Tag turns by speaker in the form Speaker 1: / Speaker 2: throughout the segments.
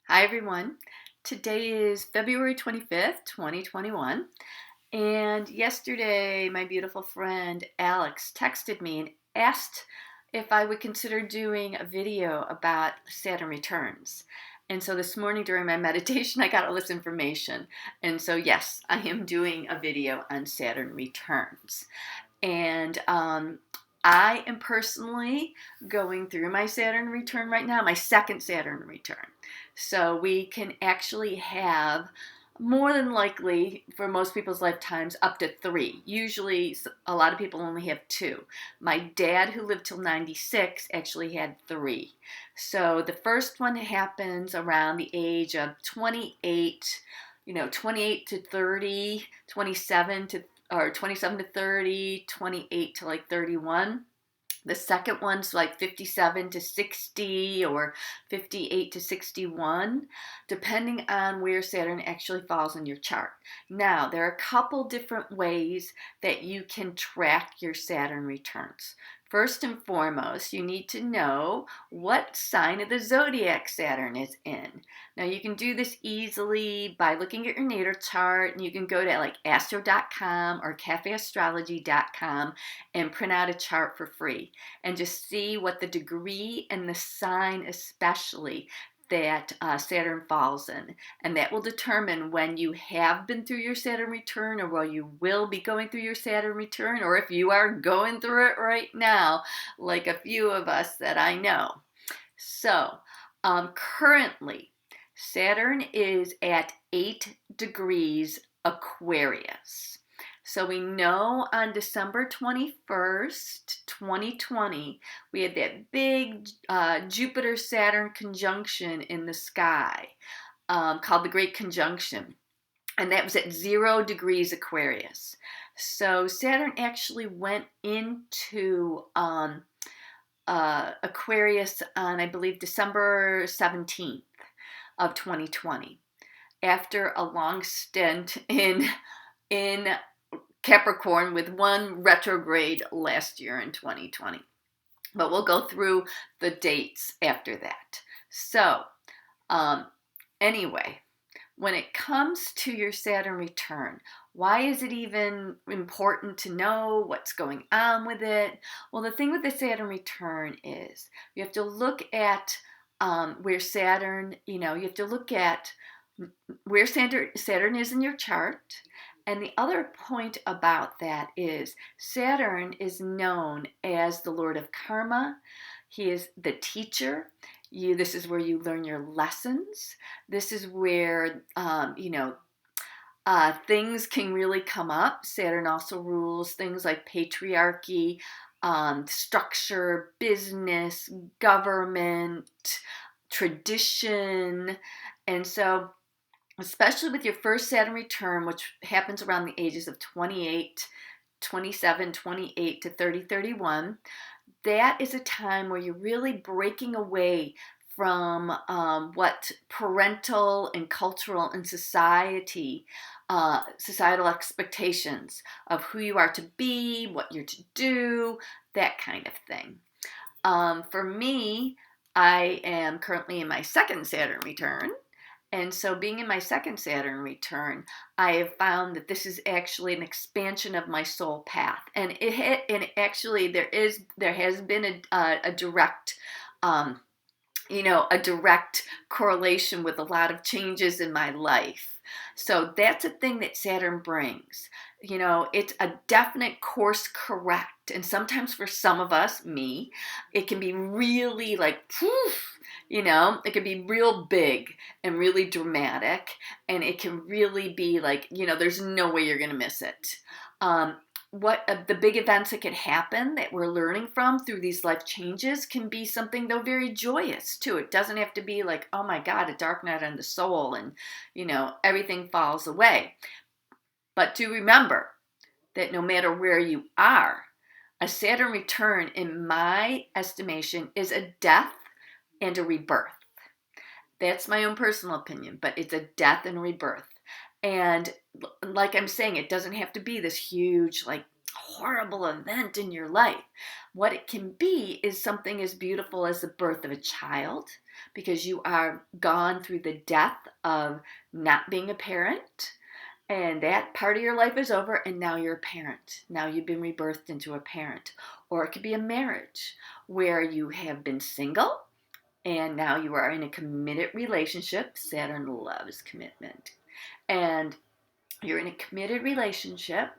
Speaker 1: Hi everyone. Today is February 25th, 2021. And yesterday, my beautiful friend Alex texted me and asked if I would consider doing a video about Saturn Returns. And so this morning during my meditation, I got all this information. And so, yes, I am doing a video on Saturn Returns. And I am personally going through my Saturn return right now, my second Saturn return. So we can actually have more than likely for most people's lifetimes up to three. Usually a lot of people only have two. My dad, who lived till 96, actually had three. So the first one happens around the age of 28, 28 to 30, 27 to or 27 to 30, 28 to like 31. The second one's like 57 to 60 or 58 to 61, depending on where Saturn actually falls in your chart. Now, there are a couple different ways that you can track your Saturn returns. First and foremost, you need to know what sign of the zodiac Saturn is in. Now, you can do this easily by looking at your natal chart, and you can go to like astro.com or cafeastrology.com and print out a chart for free and just see what the degree and the sign especially that Saturn falls in. And that will determine when you have been through your Saturn return or when you will be going through your Saturn return, or if you are going through it right now, like a few of us that I know. So currently, Saturn is at 8 degrees Aquarius. So we know on December 21st, 2020, we had that big Jupiter-Saturn conjunction in the sky called the Great Conjunction. And that was at 0 degrees Aquarius. So Saturn actually went into Aquarius on, I believe, December 17th of 2020, after a long stint in Capricorn with one retrograde last year in 2020. But we'll go through the dates after that. So, anyway, when it comes to your Saturn return, why is it even important to know what's going on with it? Well, the thing with the Saturn return is you have to look at where Saturn, you have to look at where Saturn is in your chart. And the other point about that is Saturn is known as the Lord of Karma. He is the teacher. This is where you learn your lessons. This is where, things can really come up. Saturn also rules things like patriarchy, structure, business, government, tradition. And so especially with your first Saturn return, which happens around the ages of 28, 27, 28 to 30, 31, that is a time where you're really breaking away from what parental and cultural and societal expectations of who you are to be, what you're to do, that kind of thing. For me, I am currently in my second Saturn return. And so being in my second Saturn return, I have found that this is actually an expansion of my soul path. And actually there has been a direct, a direct correlation with a lot of changes in my life. So that's a thing that Saturn brings. It's a definite course correct. And sometimes for some of us, me, it can be really like, poof, it can be real big and really dramatic. And it can really be like, there's no way you're going to miss it. The big events that could happen that we're learning from through these life changes can be something, though, very joyous too. It doesn't have to be like, oh my God, a dark night on the soul and, everything falls away. But do remember that no matter where you are, a Saturn return, in my estimation, is a death and a rebirth. That's my own personal opinion, but it's a death and rebirth. And like I'm saying, it doesn't have to be this huge, like, horrible event in your life. What it can be is something as beautiful as the birth of a child, because you are gone through the death of not being a parent, and that part of your life is over, and now you're a parent. Now you've been rebirthed into a parent. Or it could be a marriage where you have been single and now you are in a committed relationship. Saturn loves commitment. And you're in a committed relationship,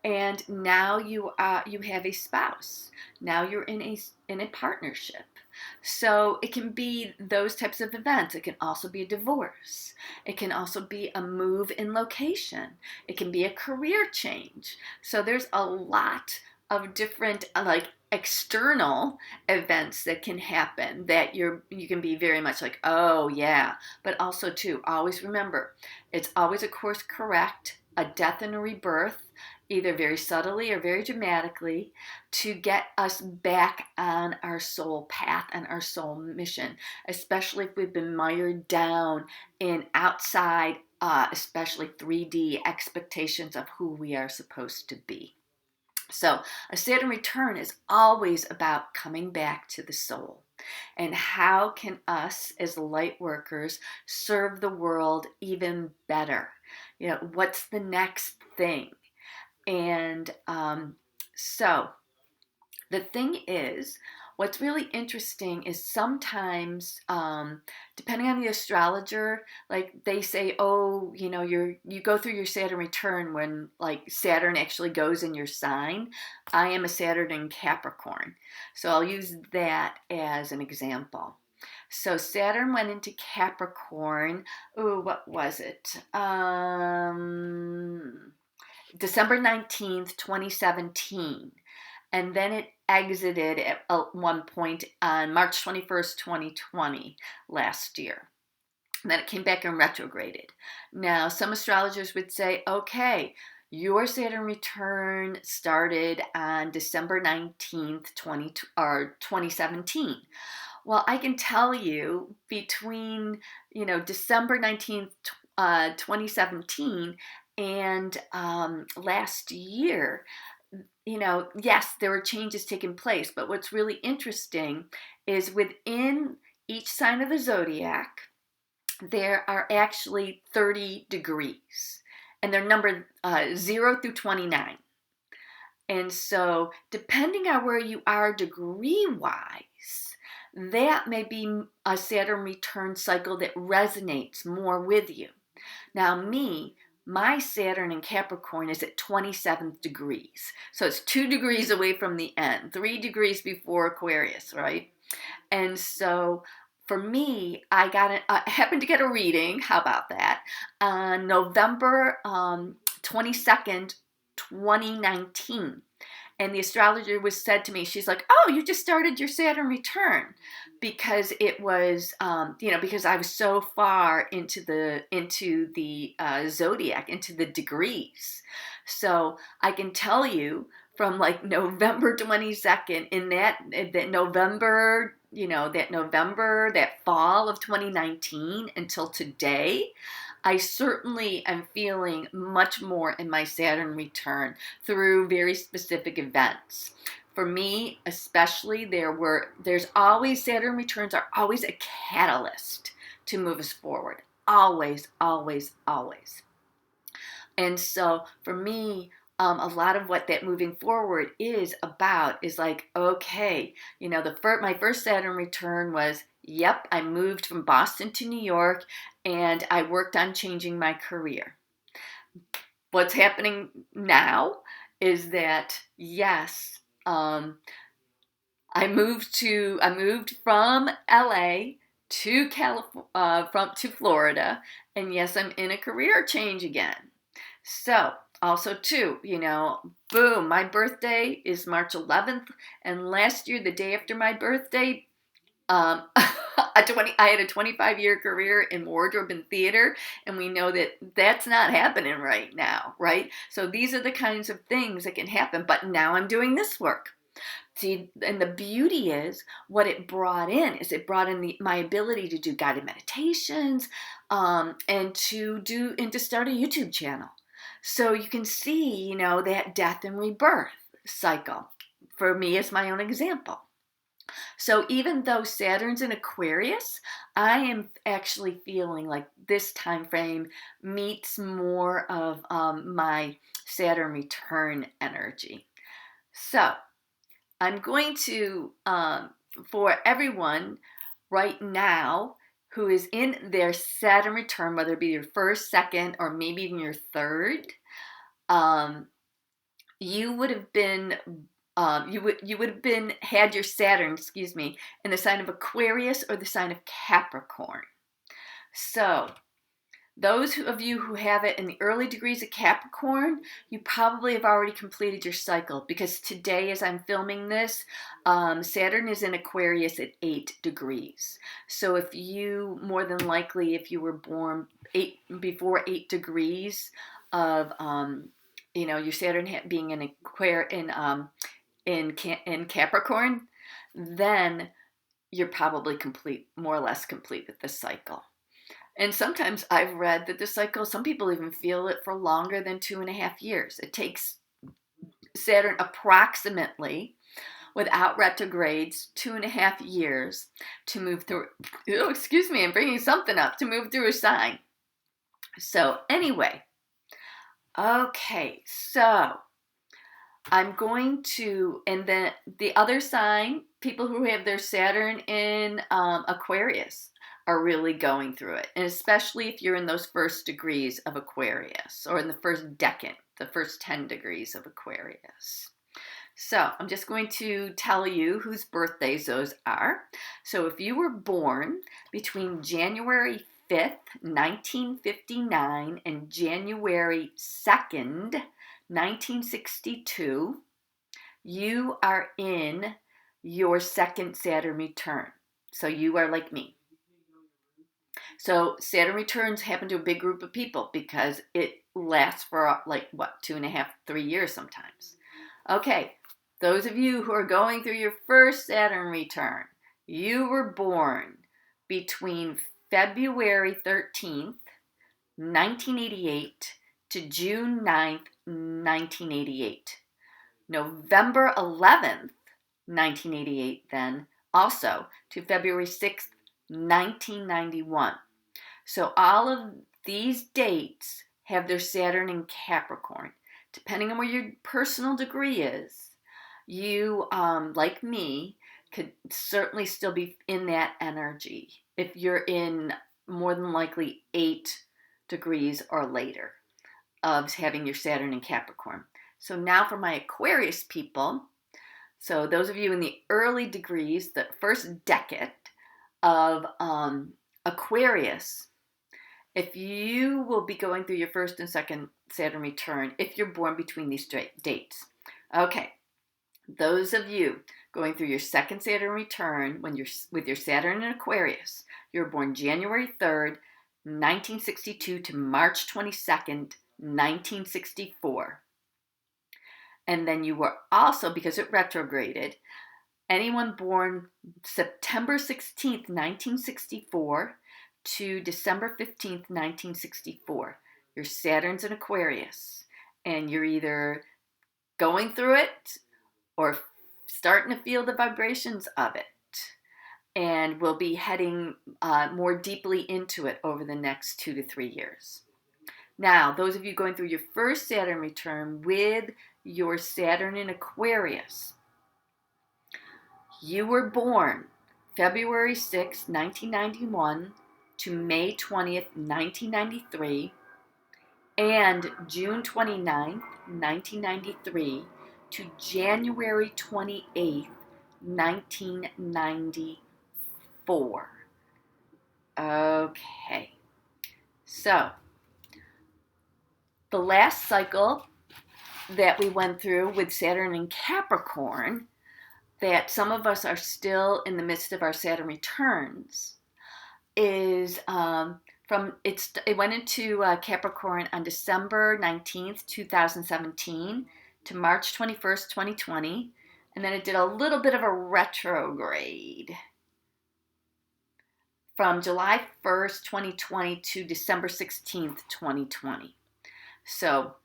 Speaker 1: and now you have a spouse. Now you're in a partnership. So it can be those types of events. It can also be a divorce. It can also be a move in location. It can be a career change. So there's a lot of different like external events that can happen that you can be very much like, oh yeah. But also too, always remember, it's always a course correct, a death and a rebirth, either very subtly or very dramatically, to get us back on our soul path and our soul mission, especially if we've been mired down in outside, especially 3D expectations of who we are supposed to be. So a Saturn return is always about coming back to the soul. And how can us as light workers serve the world even better? You know, what's the next thing? And so the thing is, what's really interesting is sometimes, depending on the astrologer, like they say, oh, you know, you go through your Saturn return when like Saturn actually goes in your sign. I am a Saturn in Capricorn, so I'll use that as an example. So Saturn went into Capricorn. Oh, what was it? December 19th, 2017. And then it exited at one point on March 21st, 2020, last year. And then it came back and retrograded. Now, some astrologers would say, okay, your Saturn return started on December 19th, 2017. Well, I can tell you between, December 19th, 2017 and last year, yes, there were changes taking place, but what's really interesting is within each sign of the zodiac, there are actually 30 degrees, and they're numbered 0 through 29. And so depending on where you are degree-wise, that may be a Saturn return cycle that resonates more with you. Now my Saturn in Capricorn is at 27 degrees. So it's 2 degrees away from the end, 3 degrees before Aquarius, right? And so for me, I happened to get a reading, how about that, on November 22nd, 2019. And the astrologer said to me, she's like, oh, you just started your Saturn return, because it was, because I was so far into the zodiac, into the degrees. So I can tell you from like November 22nd, in that November, that fall of 2019 until today, I certainly am feeling much more in my Saturn return through very specific events. For me, especially, there's always, Saturn returns are always a catalyst to move us forward. Always, always, always. And so for me, a lot of what that moving forward is about is like, okay, my first Saturn return was, yep, I moved from Boston to New York, and I worked on changing my career. What's happening now is that, yes, I moved from LA to to Florida, and yes, I'm in a career change again. So also too, boom, my birthday is March 11th, and last year, the day after my birthday, I had a 25-year career in wardrobe and theater, and we know that that's not happening right now, right? So these are the kinds of things that can happen, but now I'm doing this work. See, and the beauty is what it brought in my ability to do guided meditations, and to start a YouTube channel. So you can see, that death and rebirth cycle for me as my own example. So even though Saturn's in Aquarius, I am actually feeling like this time frame meets more of my Saturn return energy. So I'm going to, for everyone right now who is in their Saturn return, whether it be your first, second, or maybe even your third, you would have been had your Saturn, in the sign of Aquarius or the sign of Capricorn. So those of you who have it in the early degrees of Capricorn, you probably have already completed your cycle, because today, as I'm filming this, Saturn is in Aquarius at 8 degrees. So if you were born before 8 degrees of, your Saturn being in in Capricorn, then you're probably more or less complete with the cycle. And sometimes I've read that the cycle, some people even feel it for longer than 2.5 years. It takes Saturn approximately, without retrogrades, 2.5 years to move through. Oh, excuse me, I'm bringing something up, to move through a sign. So anyway, okay, so I'm going to, and then the other sign, people who have their Saturn in Aquarius are really going through it. And especially if you're in those first degrees of Aquarius, or in the first decan, the first 10 degrees of Aquarius. So I'm just going to tell you whose birthdays those are. So if you were born between January 5th, 1959 and January 2nd, 1962, you are in your second Saturn return. So you are like me. So Saturn returns happen to a big group of people because it lasts for 2.5, 3 years sometimes. Okay, those of you who are going through your first Saturn return, you were born between February 13th, 1988 to June 9th, 1988. November 11th, 1988 then, also to February 6th, 1991. So all of these dates have their Saturn in Capricorn. Depending on where your personal degree is, you, like me, could certainly still be in that energy if you're in more than likely 8 degrees or later of having your Saturn in Capricorn. So now for my Aquarius people, so those of you in the early degrees, the first decade of Aquarius, if you will be going through your first and second Saturn return, if you're born between these dates. Okay, those of you going through your second Saturn return when you're with your Saturn in Aquarius, you're born January 3rd, 1962 to March 22nd, 1964. And then you were also, because it retrograded, anyone born September 16th, 1964 to December 15th, 1964. Your Saturn's in Aquarius, and you're either going through it or starting to feel the vibrations of it, and we'll be heading more deeply into it over the next 2 to 3 years. Now, those of you going through your first Saturn return with your Saturn in Aquarius, you were born February 6, 1991 to May 20th, 1993, and June 29th, 1993 to January 28th, 1994. Okay, so the last cycle that we went through with Saturn in Capricorn, that some of us are still in the midst of our Saturn returns, is it went into Capricorn on December 19th, 2017 to March 21st, 2020, and then it did a little bit of a retrograde from July 1st, 2020 to December 16th, 2020. So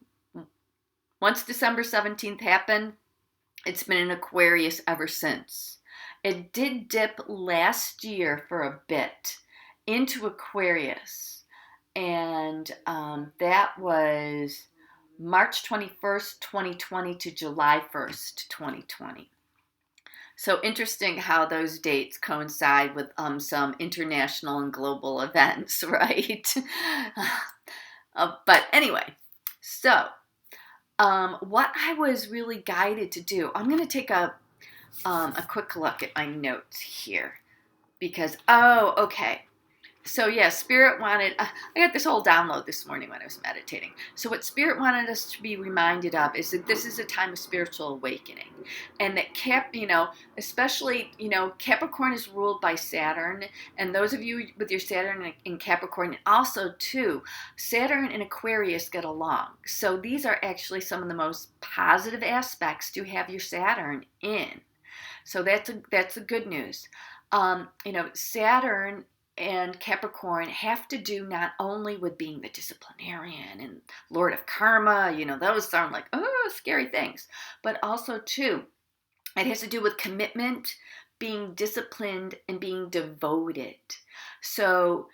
Speaker 1: Once December 17th happened, it's been in Aquarius ever since. It did dip last year for a bit into Aquarius, and that was March 21st, 2020 to July 1st, 2020. So interesting how those dates coincide with some international and global events, right? But anyway, so what I was really guided to do, I'm going to take a quick look at my notes here because, okay. So yeah, Spirit wanted, I got this whole download this morning when I was meditating. So what Spirit wanted us to be reminded of is that this is a time of spiritual awakening. And that especially, Capricorn is ruled by Saturn. And those of you with your Saturn in Capricorn, and also too, Saturn and Aquarius get along. So these are actually some of the most positive aspects to have your Saturn in. So that's the good news. Saturn and Capricorn have to do not only with being the disciplinarian and Lord of Karma, those sound like, scary things, but also too, it has to do with commitment, being disciplined, and being devoted. So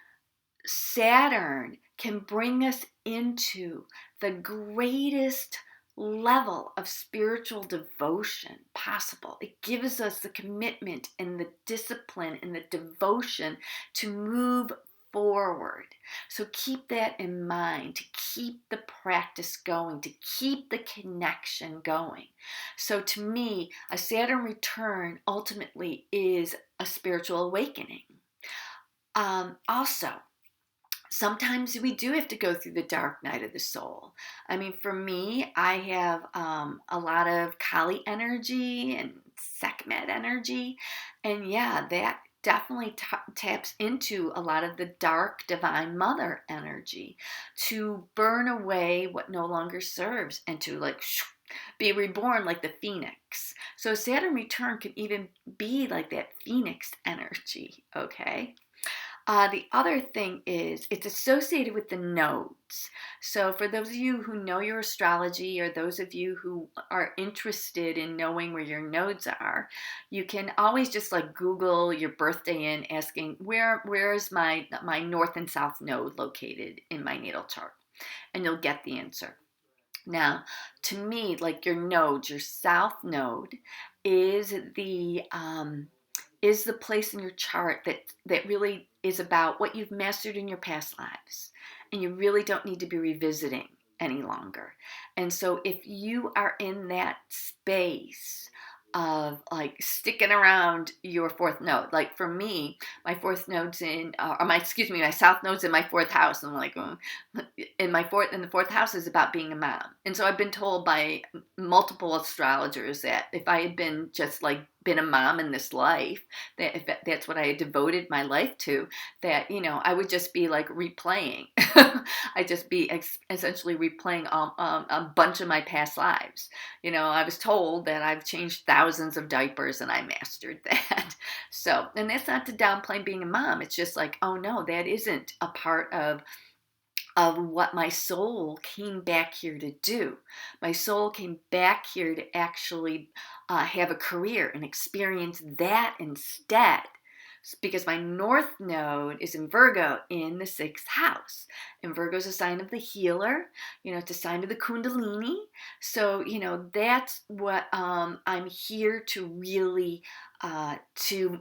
Speaker 1: Saturn can bring us into the greatest level of spiritual devotion possible. It gives us the commitment and the discipline and the devotion to move forward. So keep that in mind, to keep the practice going, to keep the connection going. So to me, a Saturn return ultimately is a spiritual awakening. Also, sometimes we do have to go through the dark night of the soul. I mean, for me, I have a lot of Kali energy and Sekhmet energy. And yeah, that definitely taps into a lot of the dark divine mother energy to burn away what no longer serves and to be reborn like the phoenix. So Saturn return could even be like that phoenix energy, okay? The other thing is it's associated with the nodes. So for those of you who know your astrology or those of you who are interested in knowing where your nodes are, you can always just Google your birthday and asking where is my north and south node located in my natal chart, and you'll get the answer. Now, to me, your nodes, your south node is the place in your chart that really is about what you've mastered in your past lives, and you really don't need to be revisiting any longer. And so if you are in that space of sticking around your fourth node, for me, my fourth node's my south node's in my fourth house, and in the fourth house is about being a mom. And so I've been told by multiple astrologers that if I had been just been a mom in this life, that if that's what I had devoted my life to, that I would just be replaying. I'd just be essentially replaying a bunch of my past lives. I was told that I've changed thousands of diapers and I mastered that. So, and that's not to downplay being a mom. It's just oh no, that isn't a part of what my soul came back here to do. My soul came back here to actually have a career and experience that instead. Because my north node is in Virgo in the 6th house. And Virgo is a sign of the healer. It's a sign of the Kundalini. So, that's what I'm here to really to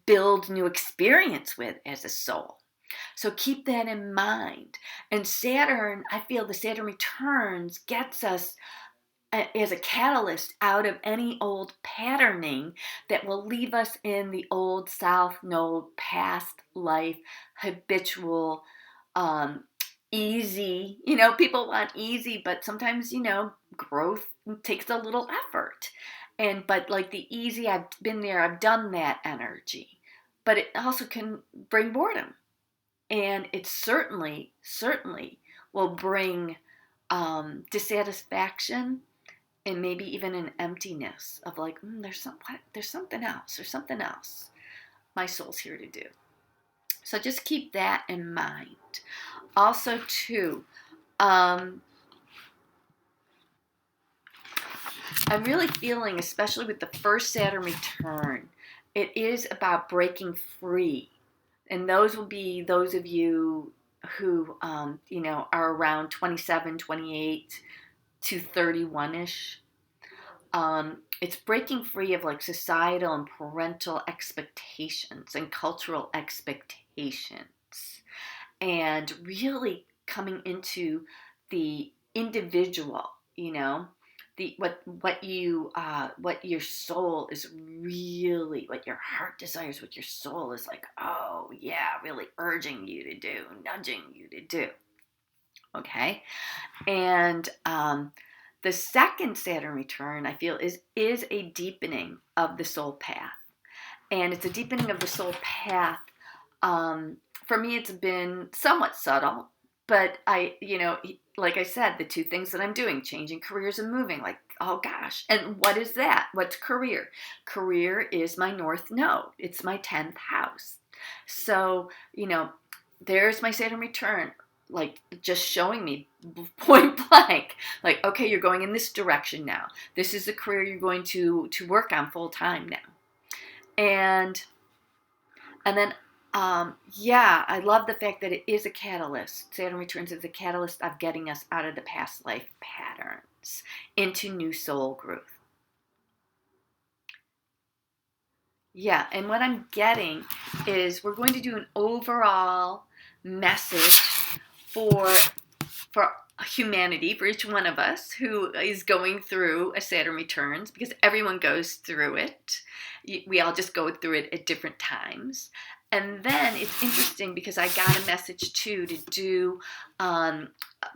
Speaker 1: build new experience with as a soul. So keep that in mind. And Saturn, I feel the Saturn returns gets us as a catalyst out of any old patterning that will leave us in the old south node past life habitual easy. People want easy, but sometimes growth takes a little effort. But the easy, I've been there, I've done that energy, but it also can bring boredom. And it certainly will bring dissatisfaction and maybe even an emptiness of there's something else my soul's here to do. So just keep that in mind. Also too, I'm really feeling, especially with the first Saturn return, it is about breaking free. And those will be those of you who, are around 27, 28 to 31-ish. It's breaking free of like societal and parental expectations and cultural expectations, and really coming into the individual, the what your soul is really, what your heart desires, what your soul is like, oh yeah, really urging you to do, nudging you to do. Okay. And the second Saturn return, I feel, is a deepening of the soul path. And it's a deepening of the soul path. For me, it's been somewhat subtle, but like I said, the two things that I'm doing, changing careers and moving, like, oh gosh. And what is that? What's career? Career is my north node. It's my 10th house. So, there's my Saturn return, like just showing me point blank, like, okay, you're going in this direction now. This is the career you're going to work on full time now. And then, I love the fact that it is a catalyst. Saturn returns is a catalyst of getting us out of the past life patterns into new soul growth. Yeah, and what I'm getting is we're going to do an overall message for humanity, for each one of us who is going through a Saturn returns, because everyone goes through it. We all just go through it at different times. And then it's interesting because I got a message too to do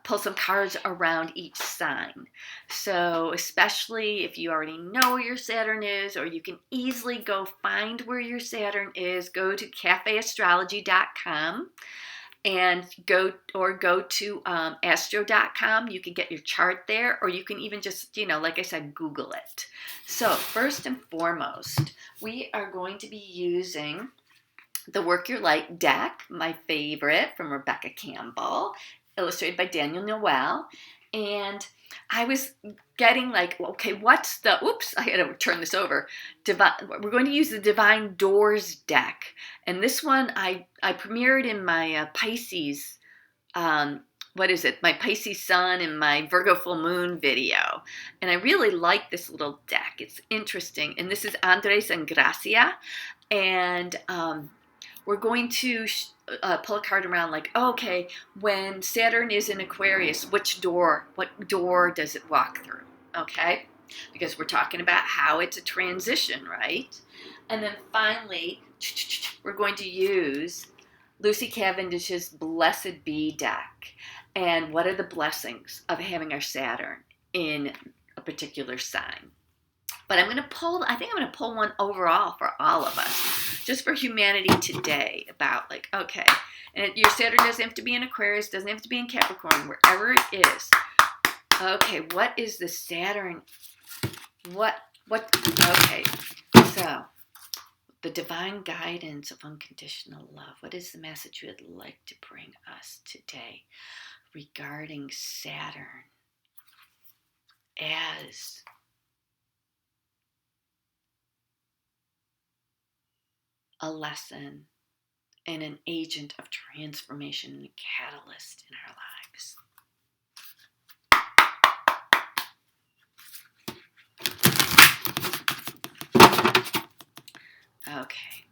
Speaker 1: pull some cards around each sign. So especially if you already know where your Saturn is, or you can easily go find where your Saturn is, go to cafeastrology.com and go to astro.com. You can get your chart there, or you can even just, like I said, Google it. So first and foremost, we are going to be using the Work Your Light deck, my favorite, from Rebecca Campbell, illustrated by Daniel Noel. And I was getting like, okay, what's the, I had to turn this over. We're going to use the Divine Doors deck. And this one I premiered in my Pisces, my Pisces Sun and my Virgo Full Moon video. And I really like this little deck. It's interesting. And this is Andres Engracia. And we're going to pull a card around like, okay, when Saturn is in Aquarius, what door does it walk through? Okay? Because we're talking about how it's a transition, right? And then finally, we're going to use Lucy Cavendish's Blessed Be deck. And what are the blessings of having our Saturn in a particular sign? But I think I'm going to pull one overall for all of us, just for humanity today, about like, okay, and your Saturn doesn't have to be in Aquarius, doesn't have to be in Capricorn, wherever it is. Okay, what is the Saturn? Okay, so the divine guidance of unconditional love. What is the message you would like to bring us today regarding Saturn as a lesson and an agent of transformation and a catalyst in our lives? Okay.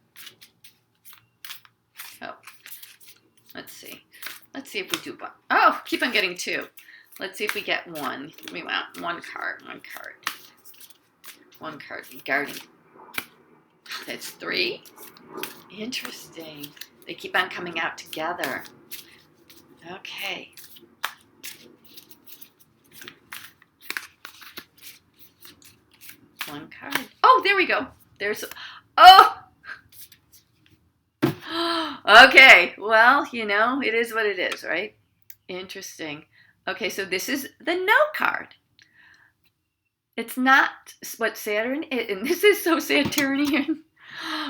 Speaker 1: Oh, let's see. Let's see if we do one. Oh, keep on getting two. Let's see if we get one. We want one card. One card regarding. That's three. Interesting. They keep on coming out together. Okay. One card. Oh, there we go. Okay. Well, it is what it is, right? Interesting. Okay, so this is the no card. It's not what Saturn is, and this is so Saturnian.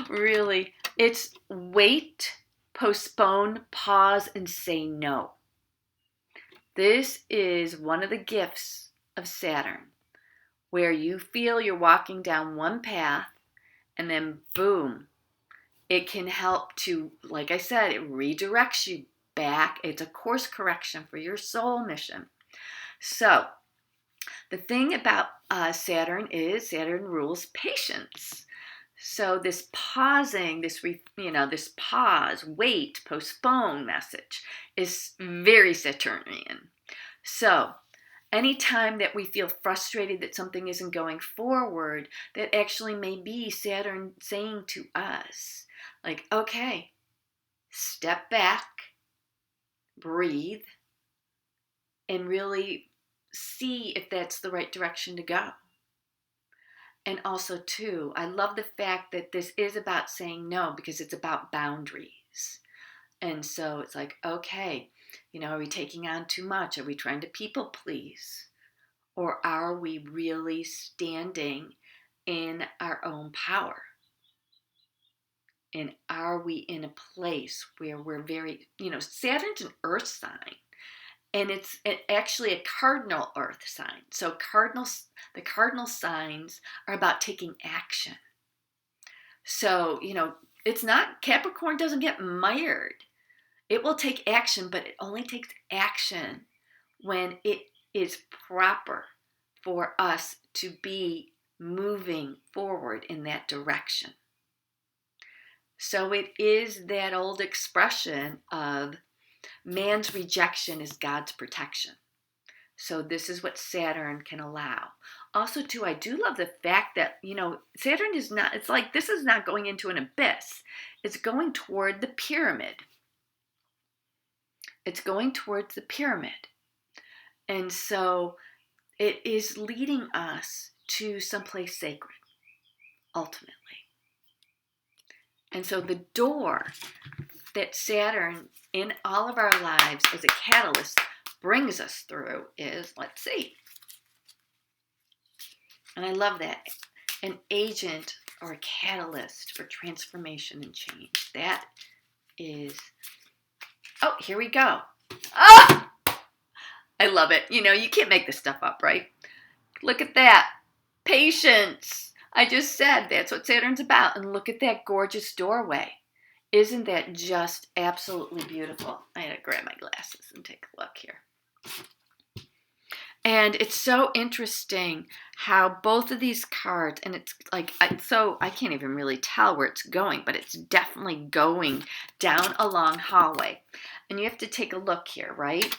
Speaker 1: Really. It's wait, postpone, pause, and say no. This is one of the gifts of Saturn, where you feel you're walking down one path and then boom, it can help to, like I said, it redirects you back. It's a course correction for your soul mission. So the thing about Saturn is Saturn rules patience. So this pausing, this pause, wait, postpone message is very Saturnian. So anytime that we feel frustrated that something isn't going forward, that actually may be Saturn saying to us, like, okay, step back, breathe, and really see if that's the right direction to go. And also, too, I love the fact that this is about saying no because it's about boundaries. And so it's like, okay, are we taking on too much? Are we trying to people please? Or are we really standing in our own power? And are we in a place where we're very, Saturn's an earth sign. And it's actually a cardinal earth sign. So the cardinal signs are about taking action. So, it's not, Capricorn doesn't get mired. It will take action, but it only takes action when it is proper for us to be moving forward in that direction. So it is that old expression of man's rejection is God's protection. So this is what Saturn can allow. Also, too, I do love the fact that, Saturn is not, it's like this is not going into an abyss. It's going toward the pyramid. It's going towards the pyramid. And so it is leading us to someplace sacred, ultimately. And so the door that Saturn in all of our lives as a catalyst brings us through is, let's see. And I love that. An agent or a catalyst for transformation and change. That is, oh, here we go. Ah! I love it. You can't make this stuff up, right? Look at that. Patience. I just said that's what Saturn's about. And look at that gorgeous doorway. Isn't that just absolutely beautiful? I had to grab my glasses and take a look here. And it's so interesting how both of these cards, and it's like, I can't even really tell where it's going, but it's definitely going down a long hallway. And you have to take a look here, right?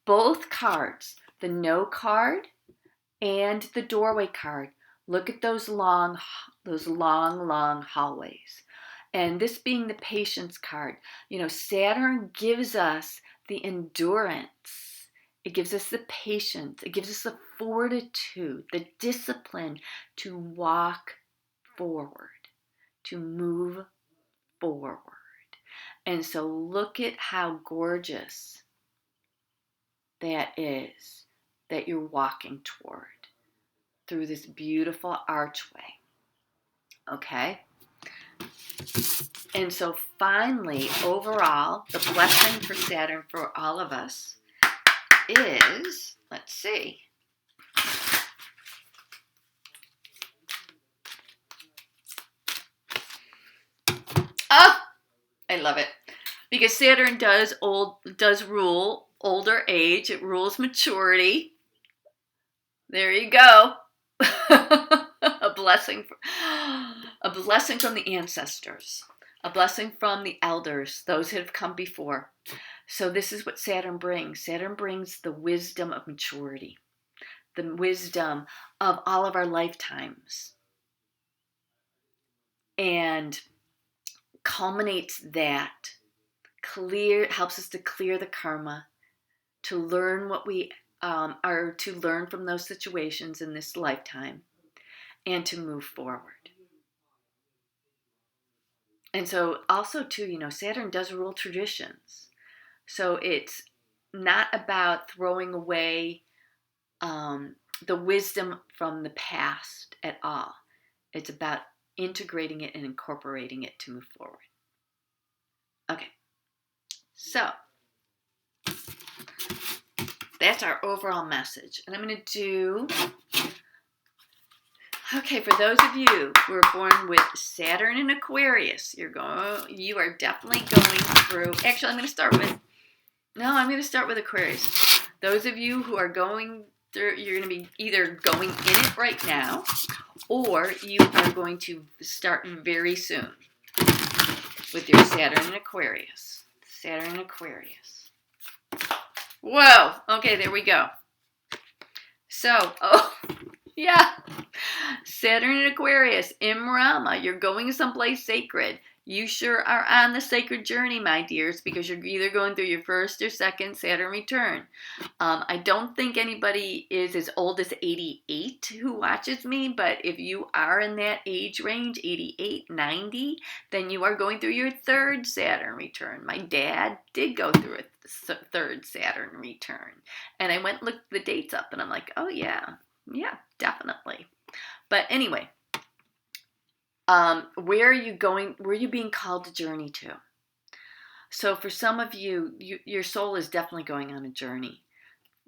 Speaker 1: Both cards, the no card and the doorway card, look at those long hallways. And this being the patience card, Saturn gives us the endurance. It gives us the patience. It gives us the fortitude, the discipline to walk forward, to move forward. And so look at how gorgeous that is that you're walking toward through this beautiful archway. Okay? And so finally, overall, the blessing for Saturn for all of us is, let's see. Oh, I love it. Because Saturn does rule older age. It rules maturity. There you go. A blessing from the ancestors. A blessing from the elders, those who have come before. So this is what Saturn brings. Saturn brings the wisdom of maturity, the wisdom of all of our lifetimes, and culminates that, helps us to clear the karma, to learn what we are to learn from those situations in this lifetime, and to move forward. And so also too, Saturn does rule traditions. So it's not about throwing away the wisdom from the past at all. It's about integrating it and incorporating it to move forward. Okay, so that's our overall message. And I'm going to do Okay, for those of you who are born with Saturn and Aquarius, you are definitely going through. Actually, I'm going to start with Aquarius. Those of you who are going through, you're going to be either going in it right now, or you are going to start very soon with your Saturn and Aquarius. Saturn and Aquarius. Whoa. Okay, there we go. So, yeah. Saturn and Aquarius, Imrama, you're going someplace sacred. You sure are on the sacred journey, my dears, because you're either going through your first or second Saturn return. I don't think anybody is as old as 88 who watches me, but if you are in that age range, 88, 90, then you are going through your third Saturn return. My dad did go through a third Saturn return. And I went and looked the dates up, and I'm like, oh yeah, definitely. But anyway, where are you going? Where are you being called to journey to? So for some of you, your soul is definitely going on a journey,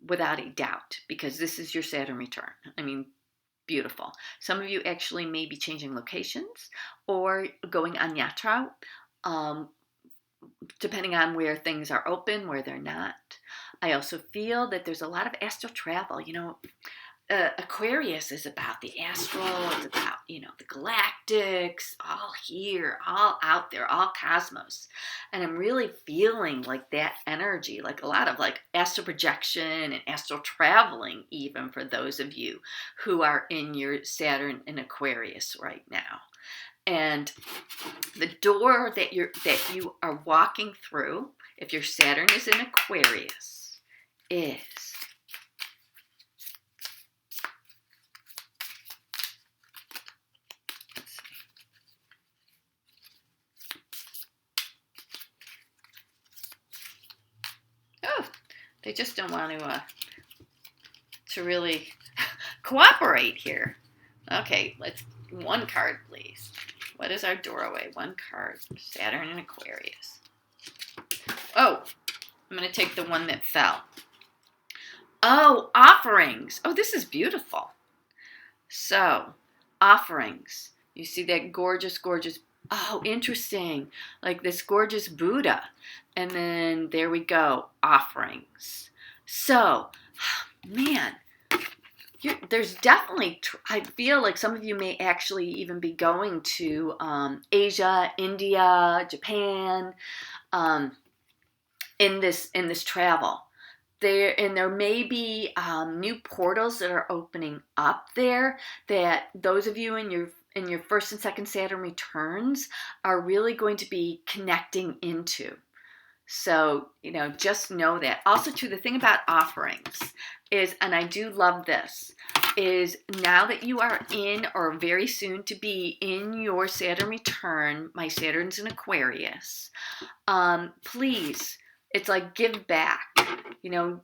Speaker 1: without a doubt, because this is your Saturn return. I mean, beautiful. Some of you actually may be changing locations or going on yatra, depending on where things are open, where they're not. I also feel that there's a lot of astral travel. Aquarius is about the astral, it's about, the galactics, all here, all out there, all cosmos. And I'm really feeling like that energy, like a lot of like astral projection and astral traveling, even for those of you who are in your Saturn and Aquarius right now. And the door that you are walking through, if your Saturn is in Aquarius, is they just don't want to really cooperate here. Okay, one card, please. What is our doorway? One card. Saturn and Aquarius. Oh, I'm going to take the one that fell. Oh, offerings. Oh, this is beautiful. So, offerings. You see that gorgeous, gorgeous. Oh, interesting. Like this gorgeous Buddha. And then there we go. Offerings. So, man, there's definitely, I feel like some of you may actually even be going to Asia, India, Japan, in this travel. There may be new portals that are opening up there that those of you in your first and second Saturn returns are really going to be connecting into. So, just know that. Also, too, the thing about offerings is, and I do love this, is now that you are in, or very soon to be in your Saturn return, my Saturn's in Aquarius, please, it's like give back.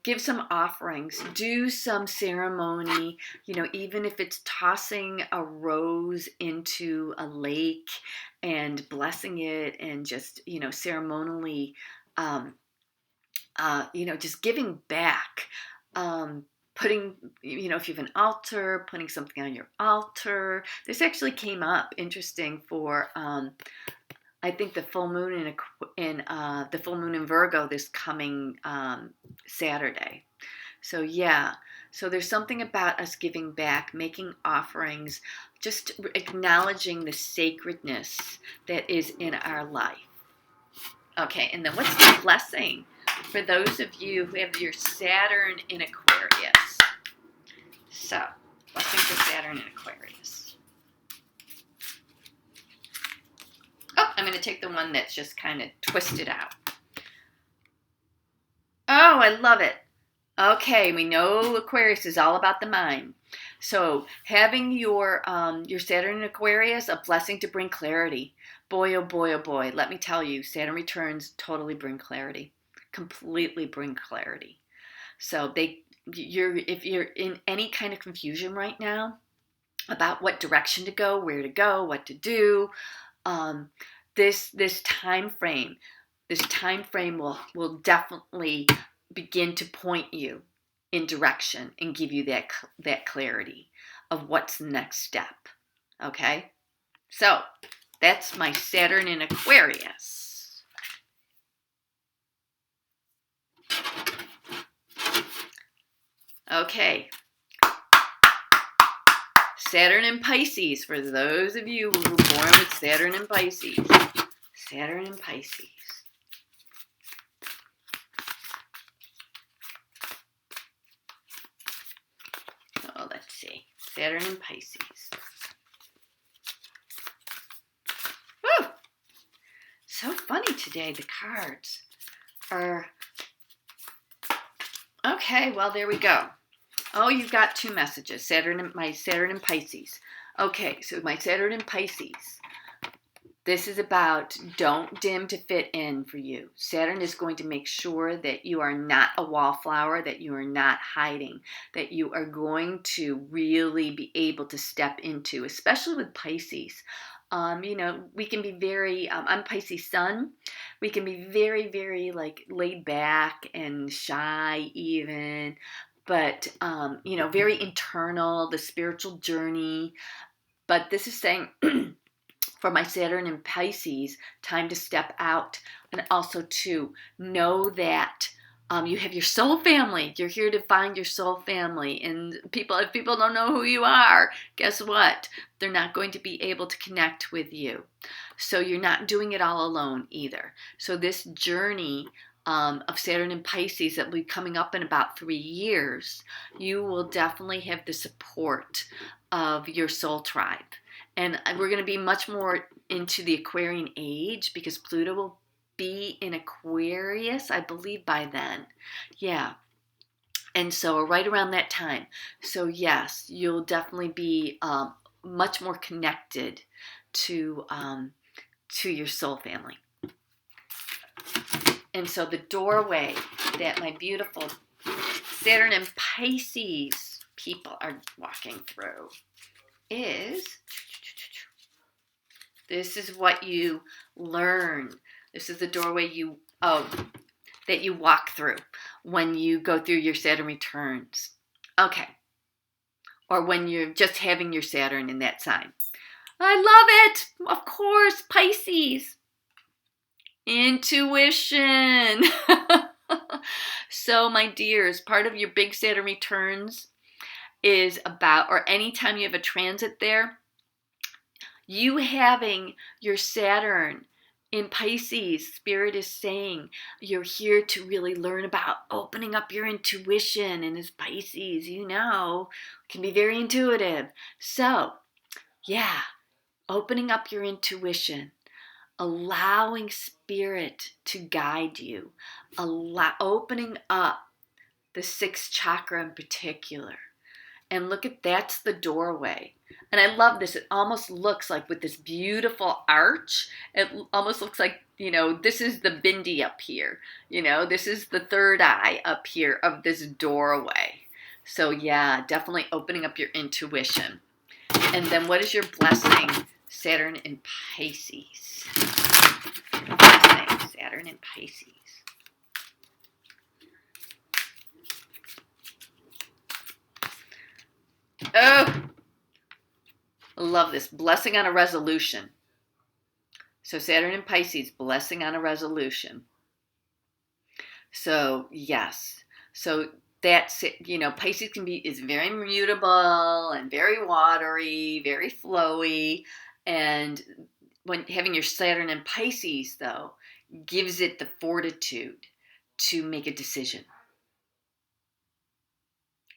Speaker 1: Give some offerings, do some ceremony, even if it's tossing a rose into a lake and blessing it and just, ceremonially, just giving back, putting, if you have an altar, putting something on your altar. This actually came up interesting for, I think the full moon the full moon in Virgo this coming Saturday. So yeah, so there's something about us giving back, making offerings, just acknowledging the sacredness that is in our life. Okay, and then what's the blessing for those of you who have your Saturn in Aquarius? So, blessing for Saturn in Aquarius. Oh, I'm going to take the one that's just kind of twisted out. Oh, I love it. Okay, we know Aquarius is all about the mind. So having your Saturn in Aquarius, a blessing to bring clarity. Boy, oh boy, oh boy. Let me tell you, Saturn returns totally bring clarity. Completely bring clarity. So if you're in any kind of confusion right now about what direction to go, where to go, what to do, this time frame will definitely begin to point you in direction and give you that clarity. of what's the next step. Okay? So, that's my Saturn in Aquarius. Okay. Saturn in Pisces, for those of you who were born with Saturn in Pisces. Saturn in Pisces. Oh, let's see. Saturn in Pisces. Woo! So funny today, the cards are... Okay, well, there we go. Oh, you've got two messages. My Saturn in Pisces. Okay, so my Saturn in Pisces. This is about don't dim to fit in for you. Saturn is going to make sure that you are not a wallflower, that you are not hiding, that you are going to really be able to step into, especially with Pisces. We can be very, I'm Pisces sun. We can be very, very like laid back and shy even, but, very internal, the spiritual journey. But this is saying for my Saturn in Pisces, time to step out, and also to know that you have your soul family. You're here to find your soul family. And if people don't know who you are, guess what? They're not going to be able to connect with you. So you're not doing it all alone either. So this journey of Saturn in Pisces that will be coming up in about 3 years, you will definitely have the support of your soul tribe. And we're going to be much more into the Aquarian age because Pluto will be in Aquarius, I believe, by then. Yeah. And so right around that time. So yes, you'll definitely be much more connected to your soul family. And so the doorway that my beautiful Saturn and Pisces people are walking through is... This is what you learn. This is the doorway that you walk through when you go through your Saturn returns. Okay. Or when you're just having your Saturn in that sign. I love it. Of course, Pisces. Intuition. So, my dears, part of your big Saturn returns is about, or anytime you have a transit there, you having your Saturn in Pisces, Spirit is saying you're here to really learn about opening up your intuition. And as Pisces, can be very intuitive. So, yeah, opening up your intuition, allowing Spirit to guide you, opening up the 6th chakra in particular. And look that's the doorway. And I love this. It almost looks like with this beautiful arch, it almost looks like, this is the bindi up here. This is the third eye up here of this doorway. So yeah, definitely opening up your intuition. And then what is your blessing? Saturn in Pisces. Blessing, Saturn in Pisces. Oh, I love this. Blessing on a resolution. So Saturn in Pisces, blessing on a resolution. So yes. So that's it. Pisces is very mutable and very watery, very flowy. And when having your Saturn in Pisces, though, gives it the fortitude to make a decision.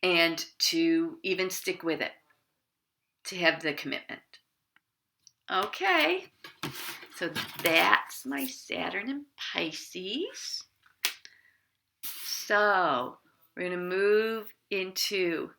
Speaker 1: And to even stick with it. To have the commitment. Okay. So that's my Saturn in Pisces. So we're going to move into